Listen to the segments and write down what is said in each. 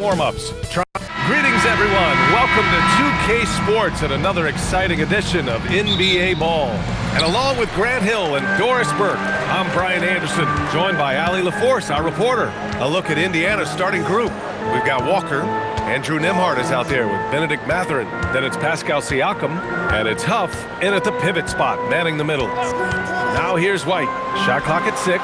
Warm-ups. Greetings, everyone. Welcome to 2K Sports and another exciting edition of NBA Ball. And along with Grant Hill and Doris Burke, I'm Brian Anderson, joined by Allie LaForce, our reporter. A look at Indiana's starting group. We've got Walker. Andrew Nembhard is out there with Benedict Mathurin. Then it's Pascal Siakam. And it's Huff in at the pivot spot, manning the middle. Now here's White. Shot clock at 6.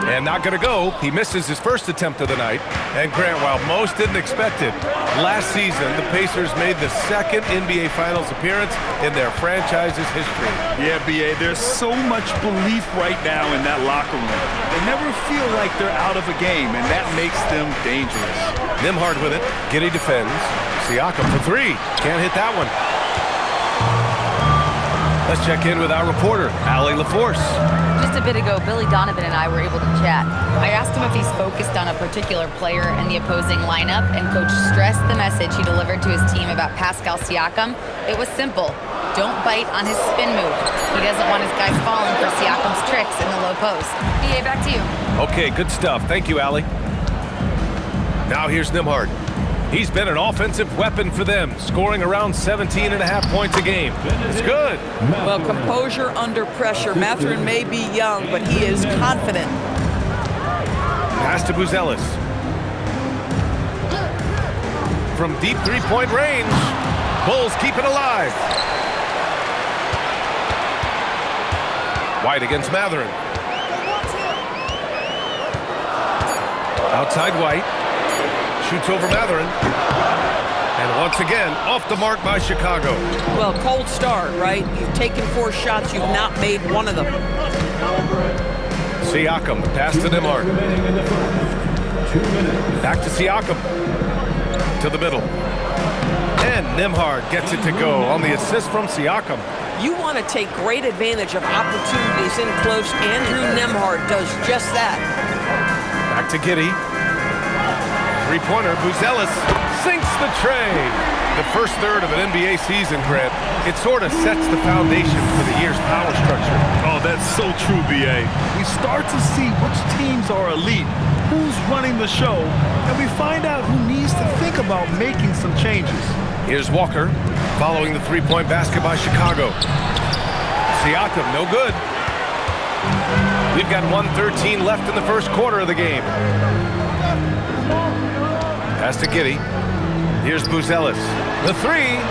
And not going to go. He misses his first attempt of the night. And Grant, while most didn't expect it, last season the Pacers made the second NBA Finals appearance in their franchise's history. Yeah, B.A., there's so much belief right now in that locker room. They never feel like they're out of a game, and that makes them dangerous. Nembhard with it. Giddey defends. Siakam for 3. Can't hit that one. Let's check in with our reporter, Allie LaForce. Just a bit ago, Billy Donovan and I were able to chat. I asked him if he's focused on a particular player in the opposing lineup, and Coach stressed the message he delivered to his team about Pascal Siakam. It was simple. Don't bite on his spin move. He doesn't want his guys falling for Siakam's tricks in the low post. BA, back to you. Okay, good stuff. Thank you, Allie. Now here's Nembhard. He's been an offensive weapon for them, scoring around 17.5 points a game. It's good. Well, composure under pressure. Mathurin may be young, but he is confident. Pass to Buzelis. From deep three-point range, Bulls keep it alive. White against Mathurin. Outside White. Shoots over Mathurin. And once again, off the mark by Chicago. Well, cold start, right? You've taken 4 shots. You've not made one of them. Siakam, pass to Nembhard. Back to Siakam. To the middle. And Nembhard gets it to go on the assist from Siakam. You want to take great advantage of opportunities in close. Andrew Nembhard does just that. Back to Giddey. Three-pointer, Buzelis sinks the tray. The first third of an NBA season, Grant, it sort of sets the foundation for the year's power structure. Oh, that's so true, B.A. We start to see which teams are elite, who's running the show, and we find out who needs to think about making some changes. Here's Walker, following the three-point basket by Chicago. Siakam, no good. We've got 1:13 left in the first quarter of the game. Pass to Giddey. Here's Buzelis. The 3.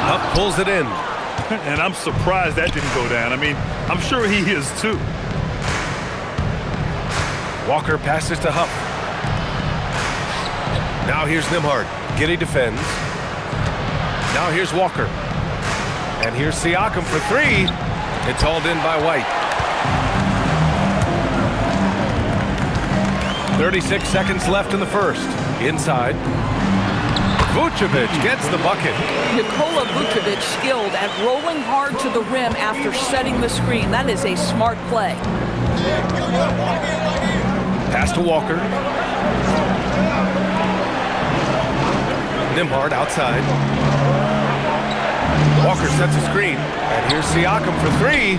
Huff pulls it in. And I'm surprised that didn't go down. I mean, I'm sure he is too. Walker passes to Huff. Now here's Nembhard. Giddey defends. Now here's Walker. And here's Siakam for 3. It's hauled in by White. 36 seconds left in the first. Inside. Vucevic gets the bucket. Nikola Vucevic skilled at rolling hard to the rim after setting the screen. That is a smart play. Pass to Walker. Nembhard outside. Walker sets a screen. And here's Siakam for 3.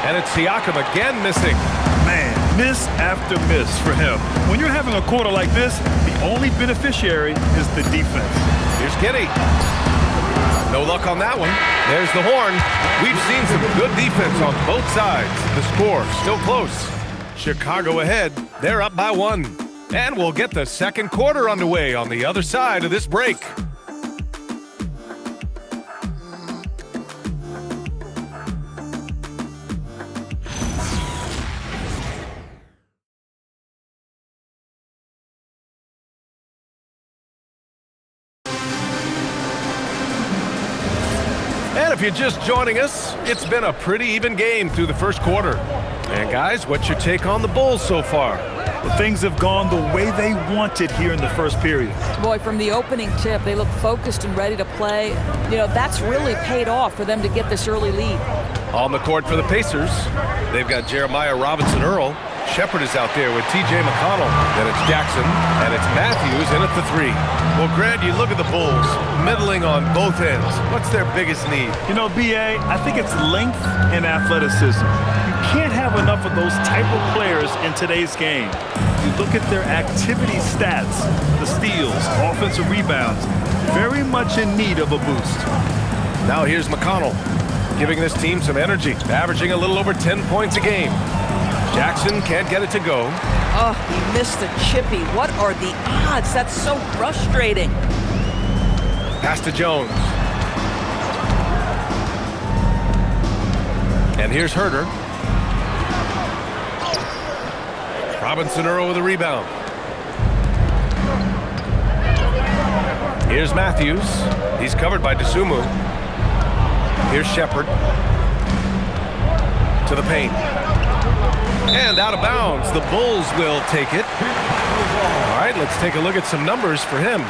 And it's Siakam again missing. Man, miss after miss for him. When you're having a quarter like this, the only beneficiary is the defense. Here's Giddey. No luck on that one. There's the horn. We've seen some good defense on both sides. The score still close. Chicago ahead. They're up by 1. And we'll get the second quarter underway on the other side of this break. And if you're just joining us, it's been a pretty even game through the first quarter. And guys, what's your take on the Bulls so far? Well, things have gone the way they wanted here in the first period. Boy, from the opening tip, they look focused and ready to play. You know, that's really paid off for them to get this early lead. On the court for the Pacers, they've got Jeremiah Robinson-Earl. Shepard is out there with T.J. McConnell. Then it's Jackson, and it's Matthews in at the 3. Well, Grant, you look at the Bulls, middling on both ends. What's their biggest need? You know, B.A., I think it's length and athleticism. You can't have enough of those type of players in today's game. you look at their activity stats, the steals, offensive rebounds, very much in need of a boost. Now here's McConnell, giving this team some energy, averaging a little over 10 points a game. Jackson can't get it to go. Oh, he missed the chippy. What are the odds? That's so frustrating. Pass to Jones. And here's Herter. Robinson Earl with a rebound. Here's Matthews. He's covered by Dosunmu. Here's Shepard. To the paint. And out of bounds. The Bulls will take it. All right, let's take a look at some numbers for him.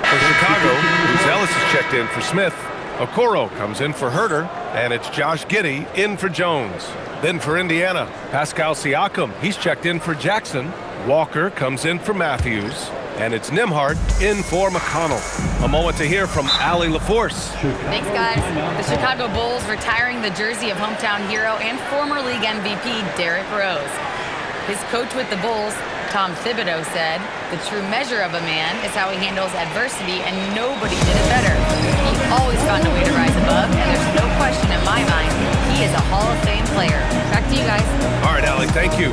For Chicago, Ellis is checked in for Smith. Okoro comes in for Herter, and it's Josh Giddey in for Jones. Then for Indiana, Pascal Siakam. He's checked in for Jackson. Walker comes in for Matthews, and it's Nembhard in for McConnell. A moment to hear from Allie LaForce. Thanks, guys. The Chicago Bulls retiring the jersey of hometown hero and former league MVP Derrick Rose. His coach with the Bulls, Tom Thibodeau, said, "The true measure of a man is how he handles adversity, and nobody did it better. He always found a way to rise above, and there's no question in my mind he is a Hall of Fame player." Back to you guys. All right, Allie, thank you.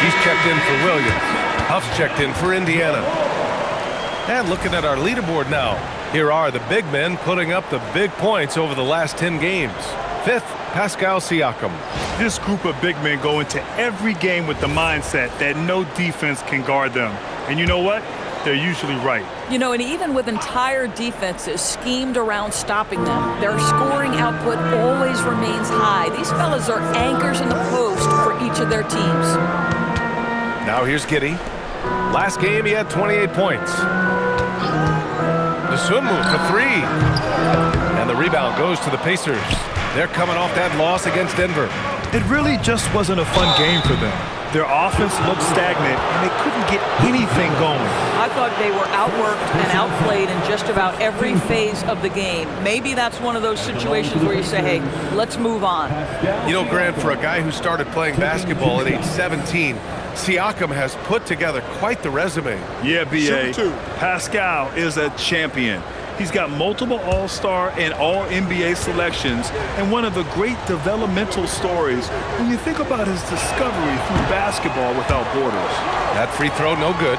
He's checked in for Williams. Huff's checked in for Indiana. And looking at our leaderboard now, here are the big men putting up the big points over the last 10 games. Fifth, Pascal Siakam. This group of big men go into every game with the mindset that no defense can guard them. And you know what? They're usually right. You know, and even with entire defenses schemed around stopping them, their scoring output always remains high. These fellas are anchors in the post for each of their teams. Now here's Giddey. Last game he had 28 points. Dosunmu for three. And the rebound goes to the Pacers. They're coming off that loss against Denver. It really just wasn't a fun game for them. Their offense looked stagnant, and they couldn't get anything going. I thought they were outworked and outplayed in just about every phase of the game. Maybe that's one of those situations where you say, hey, let's move on. You know, Grant, for a guy who started playing basketball at age 17, Siakam has put together quite the resume. Yeah, B.A. Pascal is a champion. He's got multiple All-Star and All-NBA selections, and one of the great developmental stories when you think about his discovery through basketball without borders. That free throw, no good.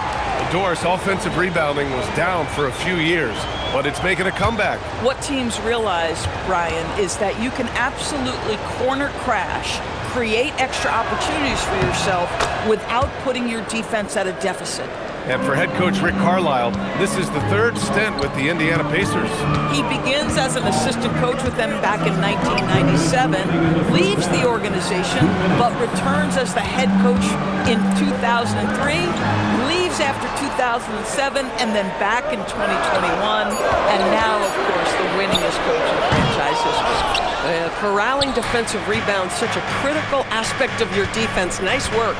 Doris' offensive rebounding was down for a few years, but it's making a comeback. What teams realize, Brian, is that you can absolutely corner crash, create extra opportunities for yourself without putting your defense at a deficit. And for head coach Rick Carlisle, this is the third stint with the Indiana Pacers. He begins as an assistant coach with them back in 1997, leaves the organization, but returns as the head coach in 2003, leaves after 2007, and then back in 2021, and now, of course, the winningest coach in franchise history. Corralling defensive rebounds, such a critical aspect of your defense. Nice work.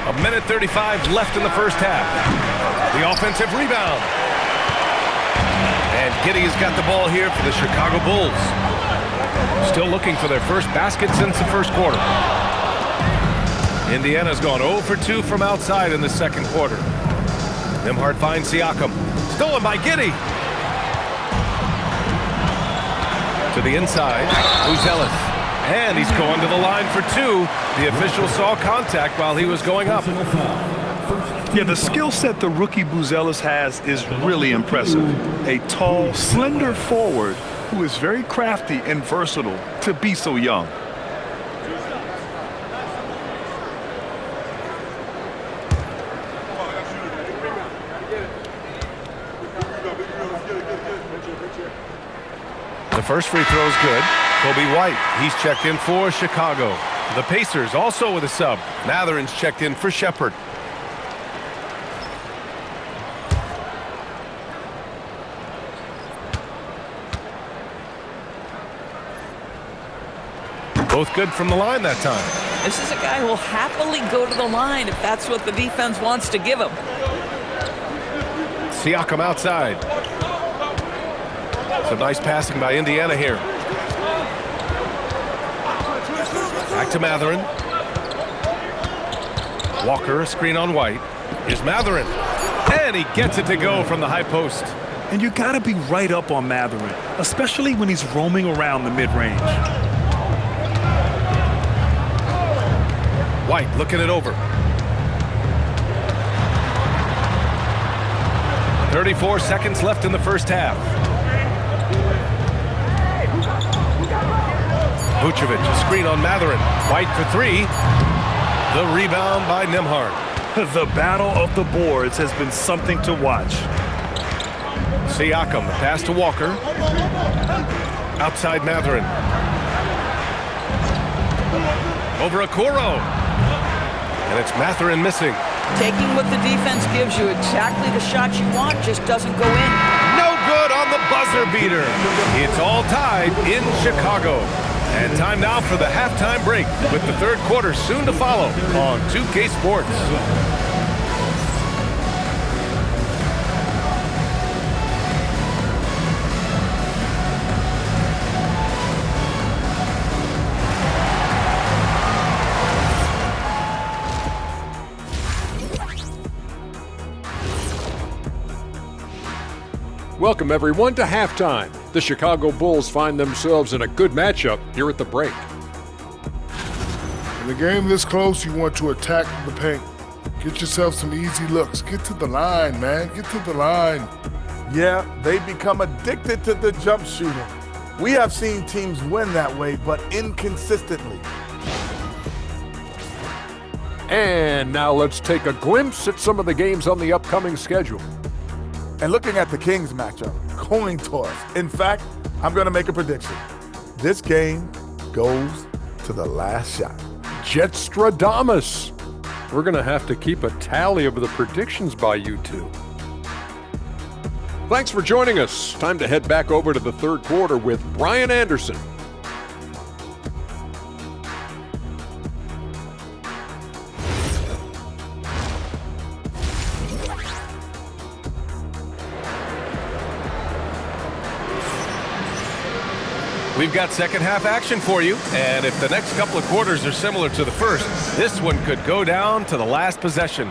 A minute 35 left in the first half. The offensive rebound. And Giddey's got the ball here for the Chicago Bulls. Still looking for their first basket since the first quarter. Indiana's gone 0 for 2 from outside in the second quarter. Nembhard finds Siakam. Stolen by Giddey. To the inside, Buzelis. And he's going to the line for two. The official saw contact while he was going up. Yeah, the skill set the rookie Buzelis has is really impressive. A tall, slender forward who is very crafty and versatile to be so young. The first free throw is good. Kobe White, he's checked in for Chicago. The Pacers also with a sub. Matherin's checked in for Shepherd. Both good from the line that time. This is a guy who will happily go to the line if that's what the defense wants to give him. Siakam outside. Some nice passing by Indiana here. Back to Mathurin. Walker, a screen on White. Here's Mathurin. And he gets it to go from the high post. And you got to be right up on Mathurin, especially when he's roaming around the mid-range. White looking it over. 34 seconds left in the first half. Vucevic, a screen on Mathurin. White for three. The rebound by Nembhard. The battle of the boards has been something to watch. Siakam, the pass to Walker. Outside Mathurin. Over Okoro. And it's Mathurin missing. Taking what the defense gives you, exactly the shot you want, just doesn't go in. No good on the buzzer beater. It's all tied in Chicago. And time now for the halftime break, with the third quarter soon to follow on 2K Sports. Welcome, everyone, to halftime. The Chicago Bulls find themselves in a good matchup here at the break. In a game this close, you want to attack the paint. Get yourself some easy looks. Get to the line, man. Get to the line. Yeah, they become addicted to the jump shooting. We have seen teams win that way, but inconsistently. And now let's take a glimpse at some of the games on the upcoming schedule. And looking at the Kings matchup, coin toss. In fact, I'm going to make a prediction. This game goes to the last shot. Jetstradamus. We're going to have to keep a tally of the predictions by you two. Thanks for joining us. Time to head back over to the third quarter with Brian Anderson. We've got second half action for you, and if the next couple of quarters are similar to the first, this one could go down to the last possession.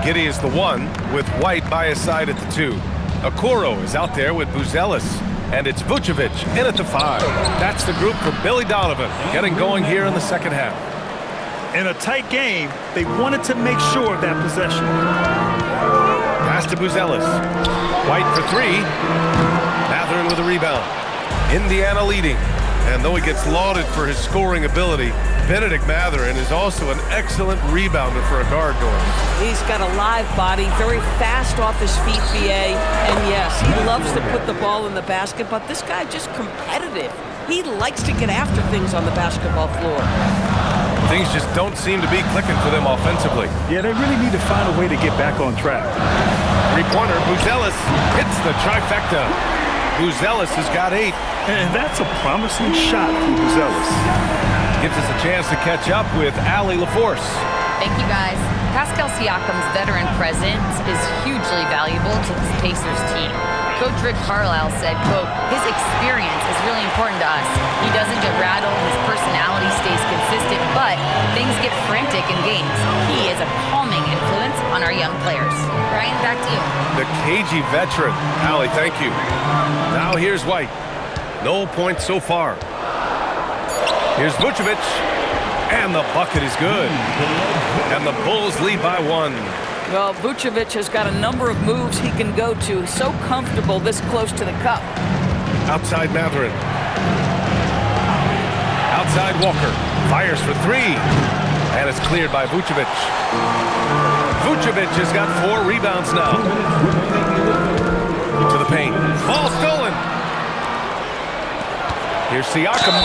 Giddey is the one, with White by his side at the two. Okoro is out there with Buzelis, and it's Vucevic in at the five. That's the group for Billy Donovan, getting going here in the second half. In a tight game, they wanted to make sure of that possession. Pass to Buzelis. White for three. Mathurin with a rebound. Indiana leading. And though he gets lauded for his scoring ability, Benedict Mathurin is also an excellent rebounder for a guard door. He's got a live body, very fast off his feet, BA. And yes, he loves to put the ball in the basket, but this guy just competitive. He likes to get after things on the basketball floor. Things just don't seem to be clicking for them offensively. Yeah, they really need to find a way to get back on track. Three-pointer, Buzelis hits the trifecta. Buzelis has got 8. And that's a promising shot for Buzelis. Gives us a chance to catch up with Allie LaForce. Thank you, guys. Pascal Siakam's veteran presence is hugely valuable to this Pacers team. Coach Rick Carlisle said, quote, "His experience is really important to us. He doesn't get rattled, his personality stays consistent, but things get frantic in games. He is a calming influence on our young players." Brian, back to you. The cagey veteran. Allie, thank you. Now here's White. No points so far. Here's Vucevic, and the bucket is good. And the Bulls lead by 1. Well, Vucevic has got a number of moves he can go to. He's so comfortable this close to the cup. Outside Mathurin. Outside Walker. Fires for 3. And it's cleared by Vucevic. Vucevic has got 4 rebounds now. To the paint. Ball stolen. Here's Siakam.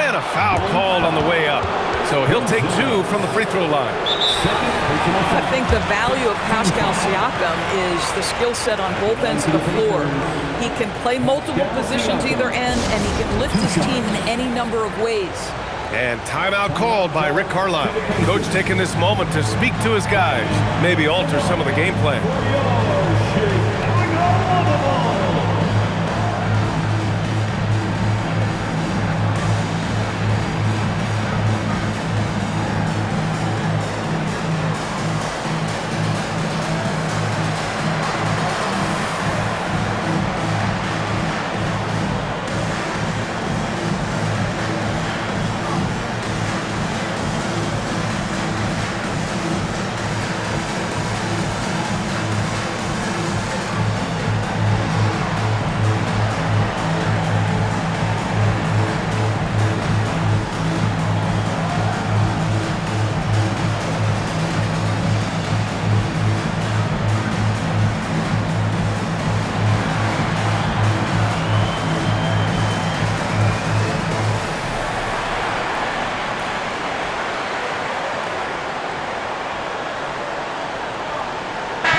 And a foul called on the way up. So he'll take 2 from the free throw line. I think the value of Pascal Siakam is the skill set on both ends of the floor. He can play multiple positions either end, and he can lift his team in any number of ways. And timeout called by Rick Carlisle. Coach taking this moment to speak to his guys, maybe alter some of the game plan.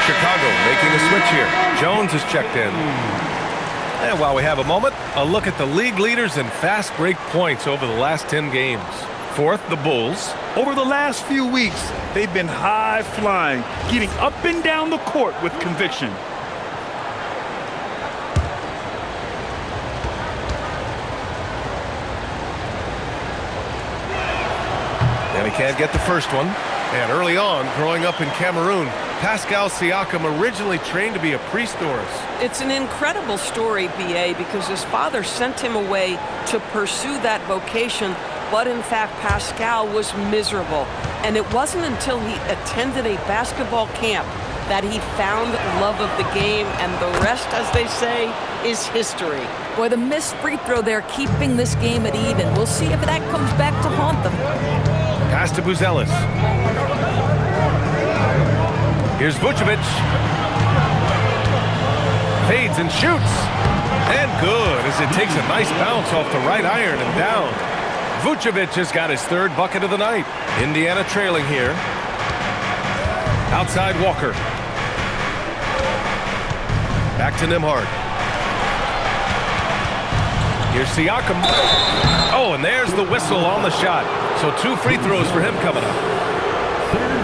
Chicago making a switch here. Jones is checked in. And while we have a moment, a look at the league leaders in fast break points over the last 10 games. 4th, the Bulls. Over the last few weeks, they've been high flying, getting up and down the court with conviction. And he can't get the first one. And early on, growing up in Cameroon, Pascal Siakam originally trained to be a priest Doris. It's an incredible story, B.A., because his father sent him away to pursue that vocation, but in fact, Pascal was miserable. And it wasn't until he attended a basketball camp that he found love of the game, and the rest, as they say, is history. Boy, the missed free throw there keeping this game at even. We'll see if that comes back to haunt them. Pass to Buzelis. Here's Vucevic. Fades and shoots. And good as it takes a nice bounce off the right iron and down. Vucevic has got his 3rd bucket of the night. Indiana trailing here. Outside Walker. Back to Nembhard. Here's Siakam. Oh, and there's the whistle on the shot. So 2 free throws for him coming up.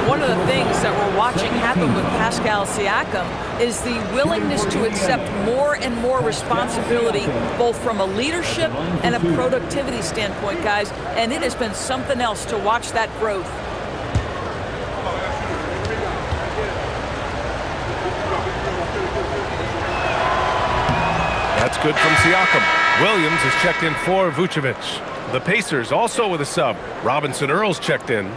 One of the things that we're watching happen with Pascal Siakam is the willingness to accept more and more responsibility, both from a leadership and a productivity standpoint, guys. And it has been something else to watch that growth. That's good from Siakam. Williams is checked in for Vucevic. The Pacers also with a sub. Robinson Earls checked in.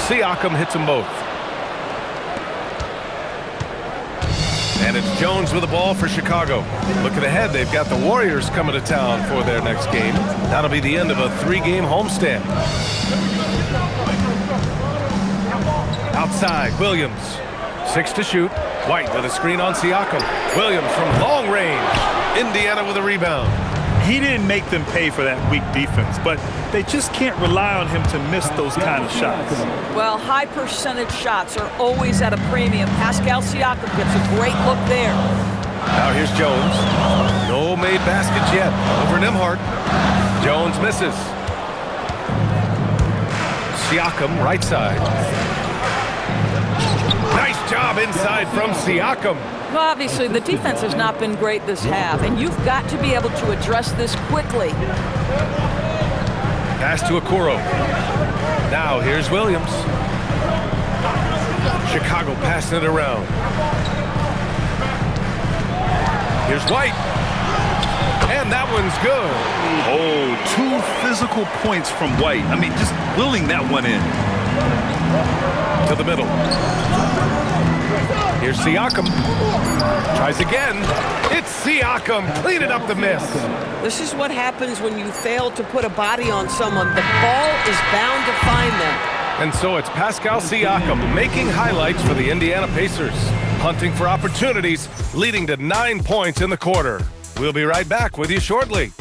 Siakam hits them both. And it's Jones with the ball for Chicago. Looking ahead, they've got the Warriors coming to town for their next game. That'll be the end of a 3-game homestand. Outside, Williams. 6 to shoot. White with a screen on Siakam. Williams from long range. Indiana with a rebound. He didn't make them pay for that weak defense, but they just can't rely on him to miss those kind of shots. Well, high percentage shots are always at a premium. Pascal Siakam gets a great look there. Now here's Jones. No made baskets yet. Over Nembhard. Jones misses. Siakam right side. Nice job inside from Siakam. Well, obviously, the defense has not been great this half, and you've got to be able to address this quickly. Pass to Okoro. Now here's Williams. Chicago passing it around. Here's White. And that one's good. Oh, 2 physical points from White. I mean, just willing that one in. To the middle. Here's Siakam. Tries again. It's Siakam cleaning up the miss. This is what happens when you fail to put a body on someone. The ball is bound to find them. And so it's Pascal Siakam making highlights for the Indiana Pacers. Hunting for opportunities, leading to 9 points in the quarter. We'll be right back with you shortly.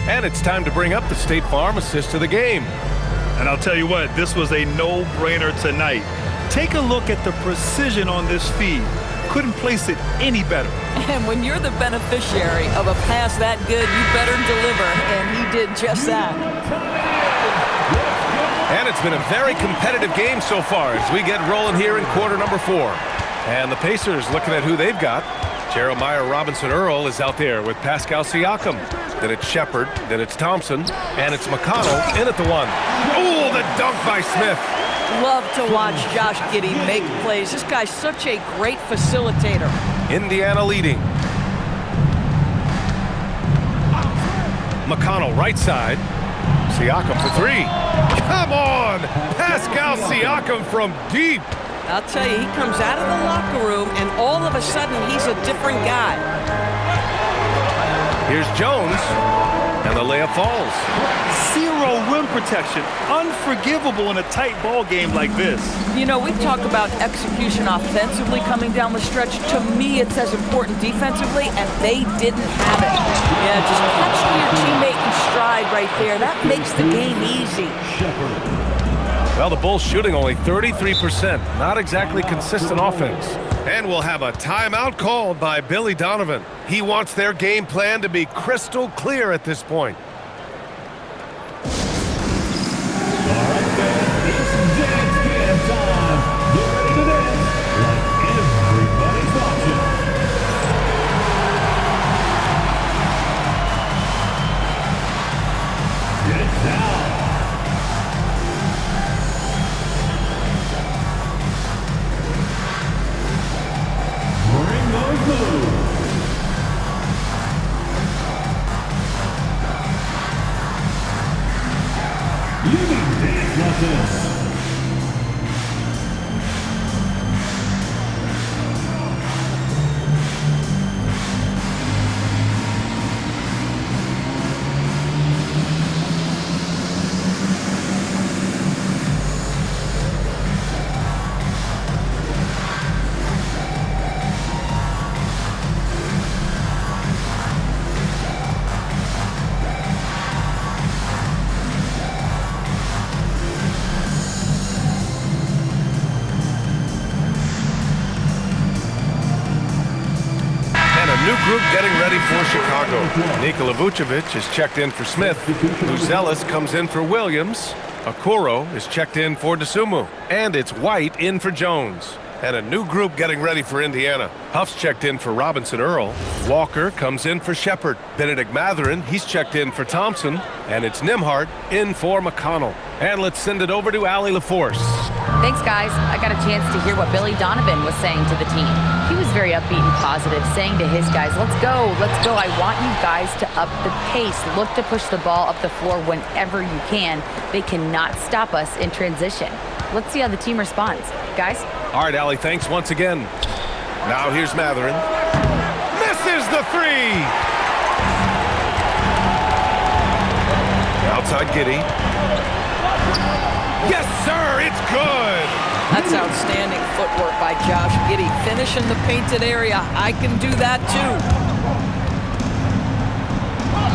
And it's time to bring up the State Farm assist to the game. And I'll tell you what, this was a no-brainer tonight. Take a look at the precision on this feed. Couldn't place it any better. And when you're the beneficiary of a pass that good, you better deliver, and he did just that. And it's been a very competitive game so far as we get rolling here in quarter number 4. And the Pacers looking at who they've got. Jeremiah Robinson-Earl is out there with Pascal Siakam. Then it's Shepard, then it's Thompson, and it's McConnell in at the 1. Oh, the dunk by Smith. Love to watch Josh Giddey make plays. This guy's such a great facilitator. Indiana leading. McConnell right side. Siakam for 3. Come on! Pascal Siakam from deep. I'll tell you, he comes out of the locker room, and all of a sudden, he's a different guy. Here's Jones, and the layup falls. 0 rim protection. Unforgivable in a tight ball game like this. You know, we talk about execution offensively coming down the stretch. To me, it's as important defensively, and they didn't have it. Yeah, just catching your teammate in stride right there. That makes the game easy. Well, the Bulls shooting only 33%. Not exactly consistent offense. And we'll have a timeout called by Billy Donovan. He wants their game plan to be crystal clear at this point. New group getting ready for Chicago. Nikola Vucevic is checked in for Smith. Luzelis comes in for Williams. Okoro is checked in for Dosunmu. And it's White in for Jones. And a new group getting ready for Indiana. Huff's checked in for Robinson-Earl. Walker comes in for Shepard. Benedict Mathurin, he's checked in for Thompson. And it's Nembhard in for McConnell. And let's send it over to Allie LaForce. Thanks, guys. I got a chance to hear what Billy Donovan was saying to the team. He was very upbeat and positive, saying to his guys, let's go. I want you guys to up the pace. Look to push the ball up the floor whenever you can. They cannot stop us in transition. Let's see how the team responds. Guys? All right, Allie, thanks once again. Now here's Mathurin. Misses the 3! Outside Giddey. Yes, sir, it's good! That's outstanding footwork by Josh Giddey. Finishing the painted area. I can do that too.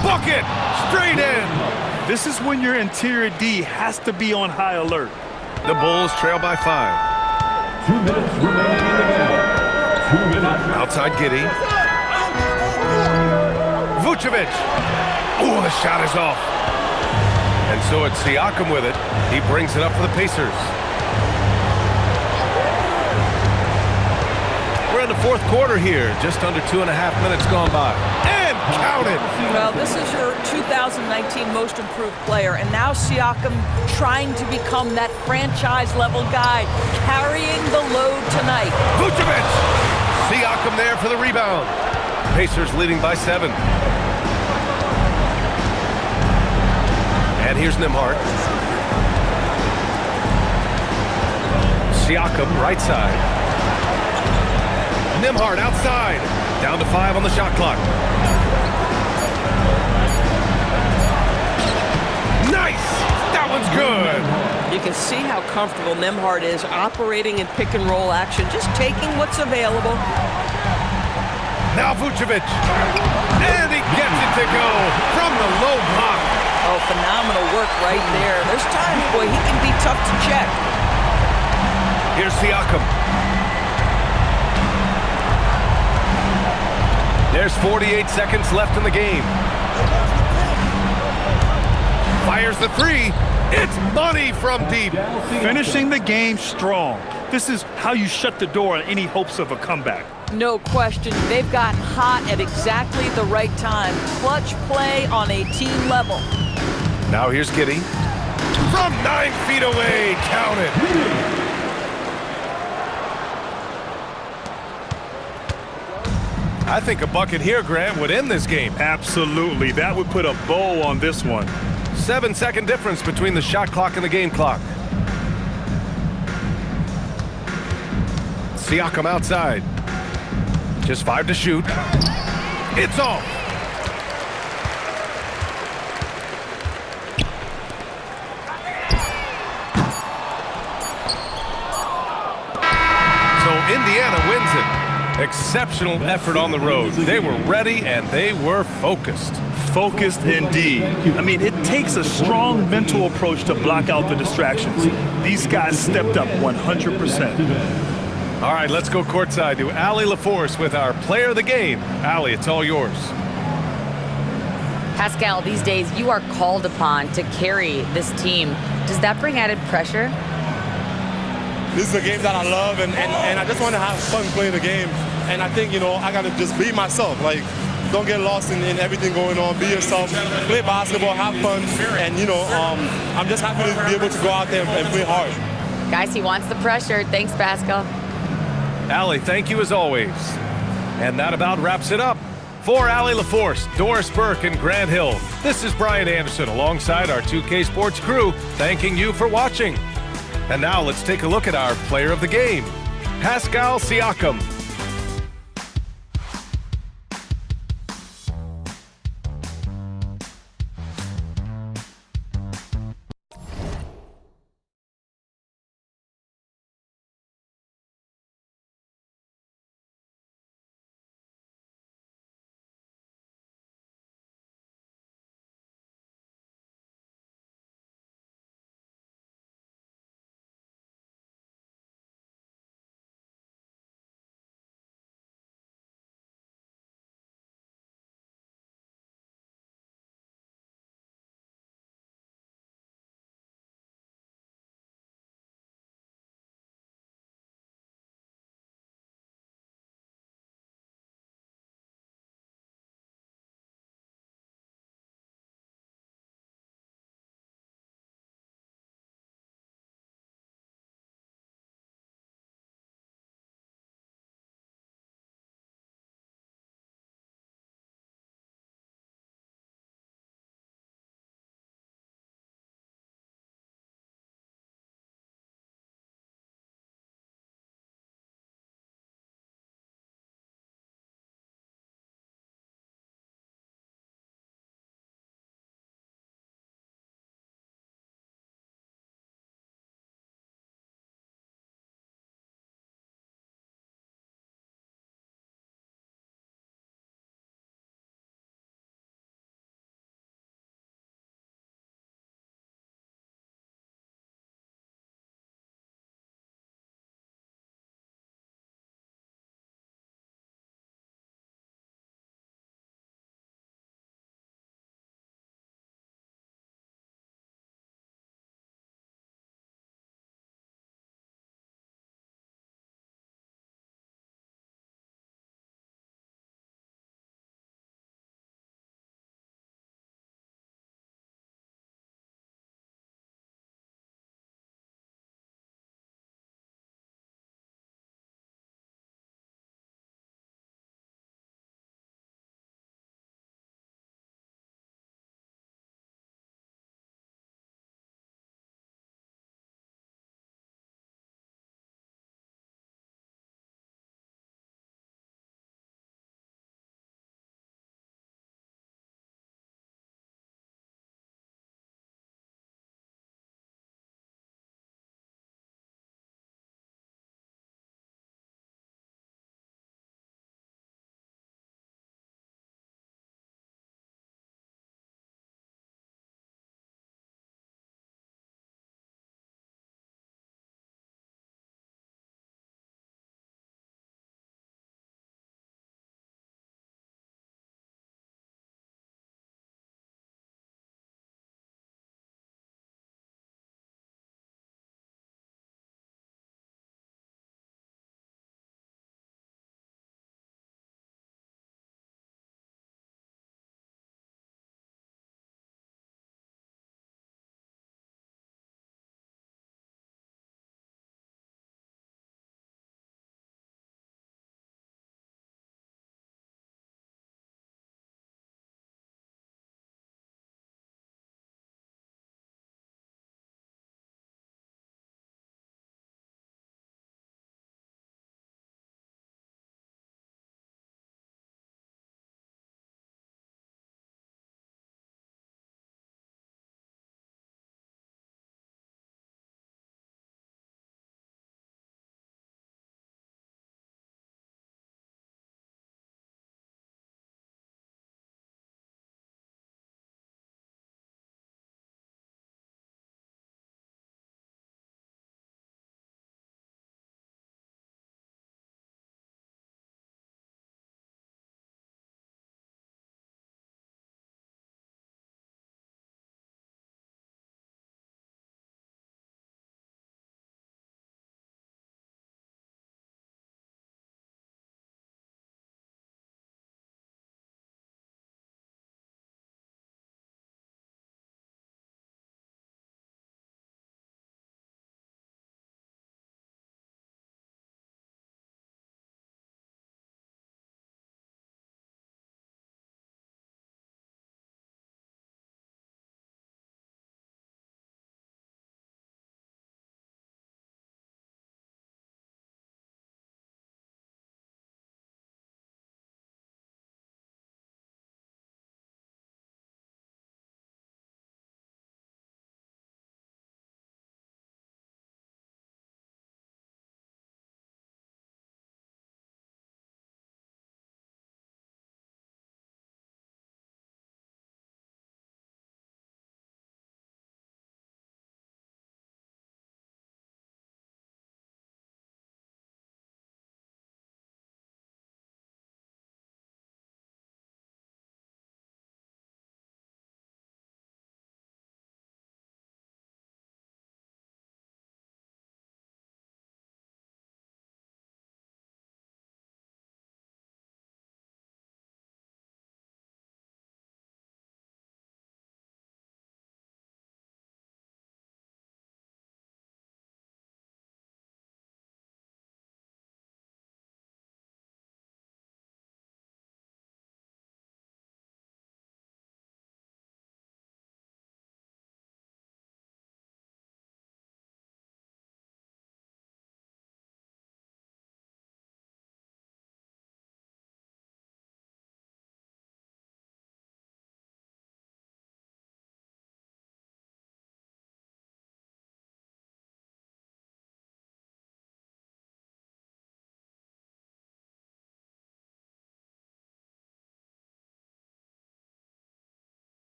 Bucket! Straight in! This is when your interior D has to be on high alert. The Bulls trail by 5. 2 minutes remaining in the game. 2 minutes Outside Giddey. Vucevic. Oh, the shot is off. And so it's Siakam with it. He brings it up for the Pacers. We're in the fourth quarter here. Just under 2.5 minutes gone by. And counted. Well, this is your 2019 most improved player. And now Siakam trying to become that franchise-level guy, carrying the load tonight. Vucevic. Siakam there for the rebound. Pacers leading by 7. And here's Nembhard. Siakam, right side. Nembhard outside. Down to 5 on the shot clock. Nice! That one's good. You can see how comfortable Nembhard is operating in pick-and-roll action, just taking what's available. Now Vucevic. And he gets it to go from the low block. Oh, phenomenal work right there. There's times, boy, he can be tough to check. Here's Siakam. There's 48 seconds left in the game. Fires the 3. It's money from deep. Finishing the game strong. This is how you shut the door on any hopes of a comeback. No question. They've gotten hot at exactly the right time. Clutch play on a team level. Now here's Giddey. From 9 feet away. Count it. I think a bucket here, Grant, would end this game. Absolutely. That would put a bow on this one. 7-second difference between the shot clock and the game clock. Siakam outside. Just 5 to shoot. It's off. So Indiana wins it. Exceptional effort on the road. They were ready and they were focused. Focused indeed. I mean, it takes a strong mental approach to block out the distractions. These guys stepped up 100%. All right, let's go courtside to Allie LaForce with our player of the game. Allie, it's all yours. Pascal, these days you are called upon to carry this team. Does that bring added pressure? This is a game that I love, and I just want to have fun playing the game. And I think, I got to just be myself. Like, don't get lost in everything going on. Be yourself. Play basketball, have fun. And, I'm just happy to be able to go out there and play hard. Guys, he wants the pressure. Thanks, Pascal. Allie, thank you as always. And that about wraps it up. For Allie LaForce, Doris Burke, and Grant Hill, this is Brian Anderson alongside our 2K Sports crew, thanking you for watching. And now let's take a look at our player of the game, Pascal Siakam.